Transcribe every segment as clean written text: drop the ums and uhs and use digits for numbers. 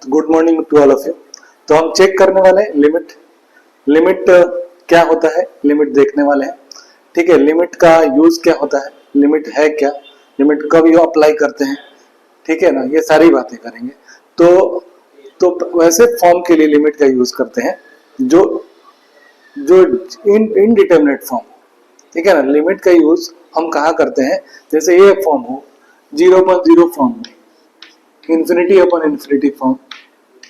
Good morning to all of you. तो हम check करने वाले हैं लिमिट क्या होता है, लिमिट देखने वाले हैं। ठीक है, लिमिट का यूज क्या होता है, लिमिट है क्या, लिमिट कब यू अप्लाई करते हैं, ठीक है ना, ये सारी बातें करेंगे। तो वैसे फॉर्म के लिए लिमिट का यूज करते हैं जो जो इनडिटर्मिनेट फॉर्म, ठीक है ना। लिमिट का यूज हम कहाँ करते हैं, जैसे ये फॉर्म हो 0.0 फॉर्म में, इंफिनिटी अपॉन इंफिनिटी फॉर्म,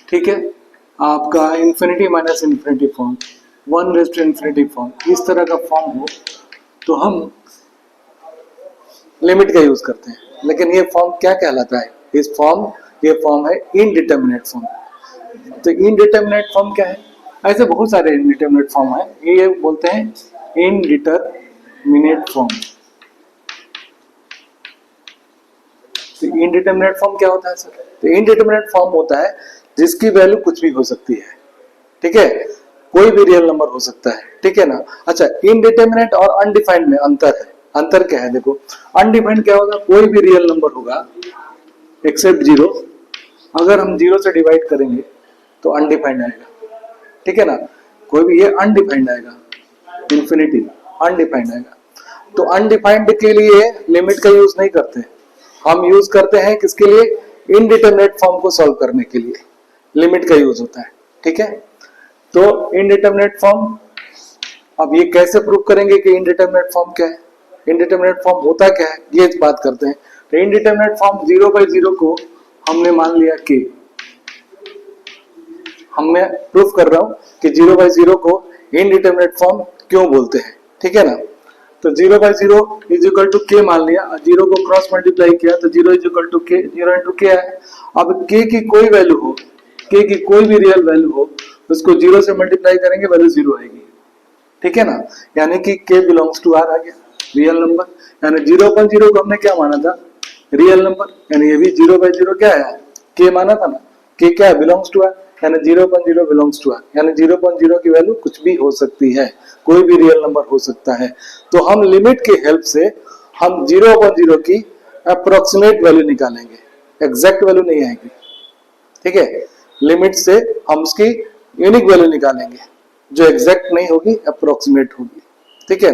ठीक है, आपका infinity minus infinity form, 1 raise to infinity form, इस तरह का फॉर्म हो तो हम लिमिट का यूज करते हैं। लेकिन ये फॉर्म क्या कहलाता है, ये फॉर्म है इनडिटर्मिनेट फॉर्म। तो इनडिटर्मिनेट फॉर्म क्या है, ऐसे बहुत सारे इनडिटर्मिनेट फॉर्म है, ये बोलते हैं इनडिटर्मिनेट फॉर्म। तो इनडिटर्मिनेट फॉर्म क्या होता है सर, तो इनडिटर्मिनेट फॉर्म होता है जिसकी वैल्यू कुछ भी हो सकती है, ठीक है, कोई भी रियल नंबर हो सकता है, ठीक है ना। अच्छा, इनडिटर्मिनेट और अनडिफाइंड में अंतर है। अंतर क्या है, देखो अनडिफाइंड क्या होगा, कोई भी रियल नंबर होगा एक्सेप्ट 0, अगर हम 0 से डिवाइड करेंगे तो अनडिफाइंड आएगा, ठीक है ना। कोई भी ये अनडिफाइंड आएगा, इंफिनिटी अनडिफाइंड आएगा। तो अनडिफाइंड के लिए लिमिट का यूज नहीं करते, हम यूज करते हैं किसके लिए, इनडिटर्मिनेट फॉर्म को सॉल्व करने के लिए लिमिट का यूज होता है, ठीक है। तो इनडिटर्मिनेट फॉर्म, अब ये कैसे प्रूव करेंगे कि इनडिटर्मिनेट फॉर्म क्या है, इनडिटर्मिनेट फॉर्म होता क्या है, ये बात करते हैं। तो इनडिटर्मिनेट फॉर्म 0/0 को हमने मान लिया कि, मैं प्रूफ कर रहा हूं कि 0/0 को इनडिटर्मिनेट फॉर्म क्यों बोलते हैं, ठीक है ना। तो 0/0 इज इक्वल टू के मान लिया, 0 को क्रॉस मल्टीप्लाई किया तो 0 इज इक्वल टू के, 0 इंटू के है। अब के की कोई वैल्यू हो, के की कोई भी रियल वैल्यू हो, उसको 0 से मल्टीप्लाई करेंगे, वैल्यू 0 आएगी, ठीक है ना। यानी कि के बिलोंग्स टू आर आ गया, रियल नंबर। यानी 0/0 को हमने क्या माना था, रियल नंबर, यानी ये भी 0/0 क्या है, के माना था ना, के क्या है, बिलोंग्स टू आर, यानी 0/0 बिलोंग्स टू आर, यानी 0/0 की वैल्यू कुछ भी हो सकती है, कोई भी रियल नंबर हो सकता है। तो हम लिमिट की हेल्प से हम 0/0 की अप्रोक्सीमेट वैल्यू निकालेंगे, एग्जैक्ट वैल्यू नहीं आएगी, ठीक है। लिमिट से हम उसकी यूनिक वैल्यू निकालेंगे जो एग्जैक्ट नहीं होगी, अप्रोक्सीमेट होगी, ठीक है।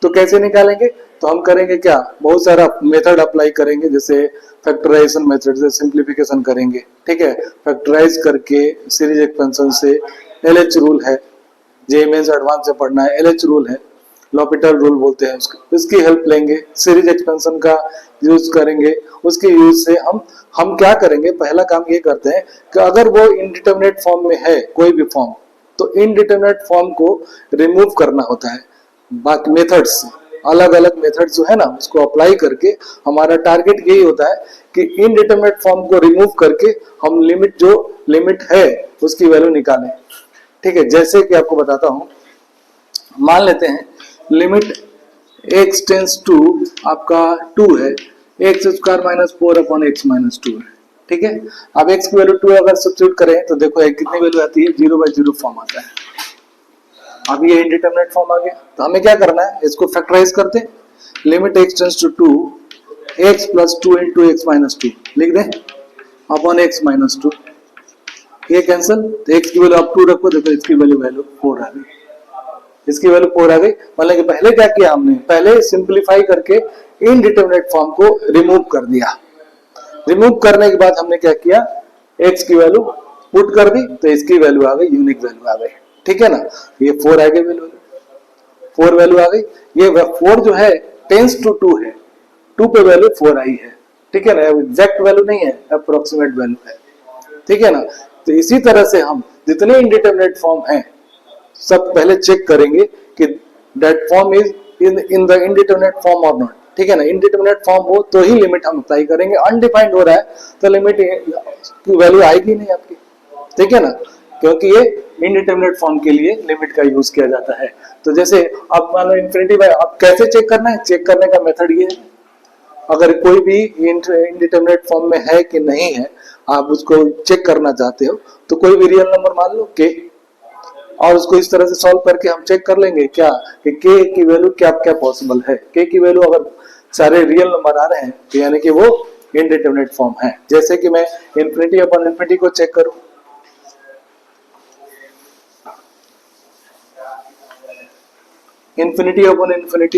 तो कैसे निकालेंगे, तो हम करेंगे क्या, बहुत सारा मेथड अप्लाई करेंगे, जैसे फैक्टराइजेशन मेथड से सिंप्लीफिकेशन करेंगे, ठीक है। फैक्टराइज करके सीरीज एक्सपेंशन से एलएच रूल है, जेएमएस एडवांस से पढ़ना है, एलएच रूल है, लॉपिटल रूल बोलते हैं उसको, इसकी हेल्प लेंगे, सीरीज एक्सपेंशन का यूज करेंगे। उसके यूज से हम क्या करेंगे, पहला काम ये करते हैं कि अगर वो इनडिटर्मिनेट फॉर्म में है कोई भी फॉर्म, तो इनडिटर्मिनेट फॉर्म को रिमूव करना होता है बाकी मेथड्स से, अलग अलग मेथड जो है ना उसको अप्लाई करके हमारा टारगेट यही होता है कि इनडिटर्मिनेट फॉर्म को रिमूव करके हम लिमिट है उसकी वैल्यू निकालें, ठीक है। जैसे कि आपको बताता हूं, मान लेते हैं लिमिट x टेंस टू आपका 2 है, x² - 4/x - 2 है, ठीक है। अब x की वैल्यू 2 अगर सब्स्टिट्यूट करें तो देखो कितनी वैल्यू आती है, 0/0 फॉर्म आता है। अब ये इनडिटर्मिनेट फॉर्म आ गया, तो हमें क्या करना है, इसको फैक्टराइज करते हैं, limit x tends to 2 x + 2 × x - 2 लिख दें अपॉन x - 2, ये कैंसिल, तो x की वैल्यू आप 2 रखो, देखो इसकी वैल्यू 4 आ गई, इसकी वैल्यू 4 आ गई। मतलब कि पहले क्या किया हमने, पहले सिंप्लीफाई करके इनडिटर्मिनेट फॉर्म को रिमूव कर दिया, रिमूव करने के बाद हमने क्या किया, x की वैल्यू पुट कर दी, तो इसकी वैल्यू आ गई, यूनिक वैल्यू आ गई, ठीक है ना। ये 4 आ गई, वैल्यू 4 वैल्यू आ गई। ये 4 जो है टेंस टू 2 है, 2 पे वैल्यू 4 आई है, ठीक है ना, एग्जैक्ट वैल्यू नहीं है, अप्रोक्सीमेट वैल्यू है, ठीक है ना। तो इसी तरह से हम जितने इनडिटर्मिनेट फॉर्म हैं सब पहले चेक करेंगे कि that form is in the indeterminate form और नॉट, ठीक है ना। इनडिटर्मिनेट फॉर्म हो तो ही लिमिट हम अप्लाई करेंगे, अनडिफाइंड हो रहा है तो लिमिट की वैल्यू आएगी नहीं आपकी, ठीक है ना, क्योंकि ये इनडिटर्मिनेट फॉर्म के लिए लिमिट का यूज किया जाता है। तो जैसे आप मान लो इंफिनिटी बाय, आप कैसे चेक करना है, चेक करने का मेथड ये है, अगर कोई भी इनडिटर्मिनेट फॉर्म में है कि नहीं है, आप उसको चेक करना चाहते हो, तो कोई भी रियल नंबर मान लो के, और उसको इस तरह से सॉल्व करके हम चेक कर लेंगे क्या कि के की वैल्यू क्या क्या पॉसिबल है। के की वैल्यू अगर सारे रियल नंबर आ रहे हैं तो यानी कि वो इनडिटरमिनेट फॉर्म है। जैसे कि मैं इन्फिनिटी अपॉन इन्फिनिटी को चेक करूं, infinity upon infinity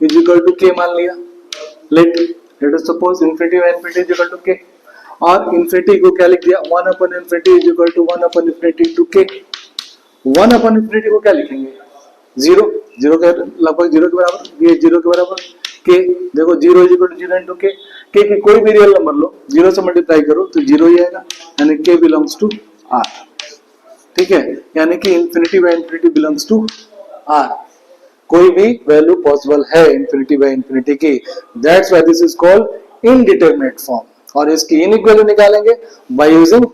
is equal to K मान लिया, let us suppose infinity by infinity is equal to K, और इन्फिनिटी को क्या लिख दिया, 1 upon infinity is equal to 1 upon infinity to K. 1 upon infinity को क्या लिखेंगे, 0, 0 के लगभग 0 के बराबर, ये 0 के बराबर के, देखो 0 इज इक्वल टू 0 इनटू के की कोई भी रियल नंबर लो, 0 से मल्टीप्लाई करो तो 0 ही आएगा, यानी के बिलोंग्स टू आर। ठीक है, यानी कि infinity by infinity belongs to R, कोई भी वैल्यू पॉसिबल है इन्फिनिटी बाय इन्फिनिटी की, that's why this is called indeterminate form. और इसकी यूनिक वैल्यू निकालेंगे बाय यूजिंग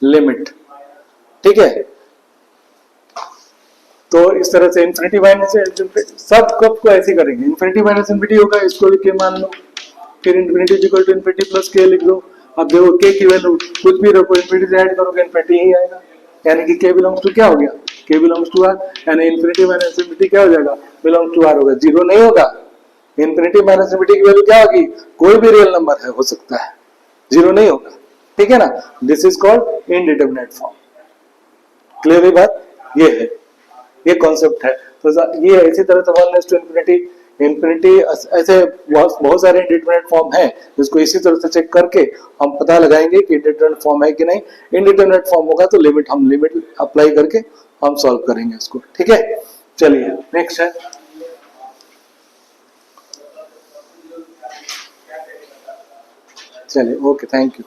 लिमिट। ठीक है, तो इस तरह से इन्फिनिटी माइनस सब कब को ऐसे करेंगे, इन्फिनिटी माइनस इन्फिनिटी होगा, इसको भी के मान लो, फिर infinity equal to infinity plus K लिख दो। अब देखो के की वैल्यू कुछ भी रखो, इन्फिनिटी से ऐड करोगे इन्फिनिटी ही आएगा, यानी कि के बिलोंग्स टू क्या हो गया, के बिलोंग्स टू आर, यानी इन्फिनिटी माइनस इन्फिनिटी क्या हो जाएगा, बिलोंग्स टू आर होगा, जीरो नहीं होगा। इन्फिनिटी माइनस इन्फिनिटी की वैल्यू क्या होगी, कोई भी रियल नंबर है हो सकता है, जीरो नहीं होगा। ठीक है ना, this is called indeterminate form. Clear है बात, ये है, ये कॉन्सेप्ट है। तो ये इसी तरह से 1 टू इन्फिनिटी, इन्फिनिटी ऐसे बहुत सारे इंडिटरमिनेट फॉर्म है, जिसको इसी तरह से चेक करके हम पता लगाएंगे कि इंडिटरमिनेट फॉर्म है कि नहीं। इंडिटरमिनेट फॉर्म होगा तो लिमिट अप्लाई करके हम सॉल्व करेंगे इसको। ठीक है, चलिए नेक्स्ट है, चलिए ओके, थैंक यू।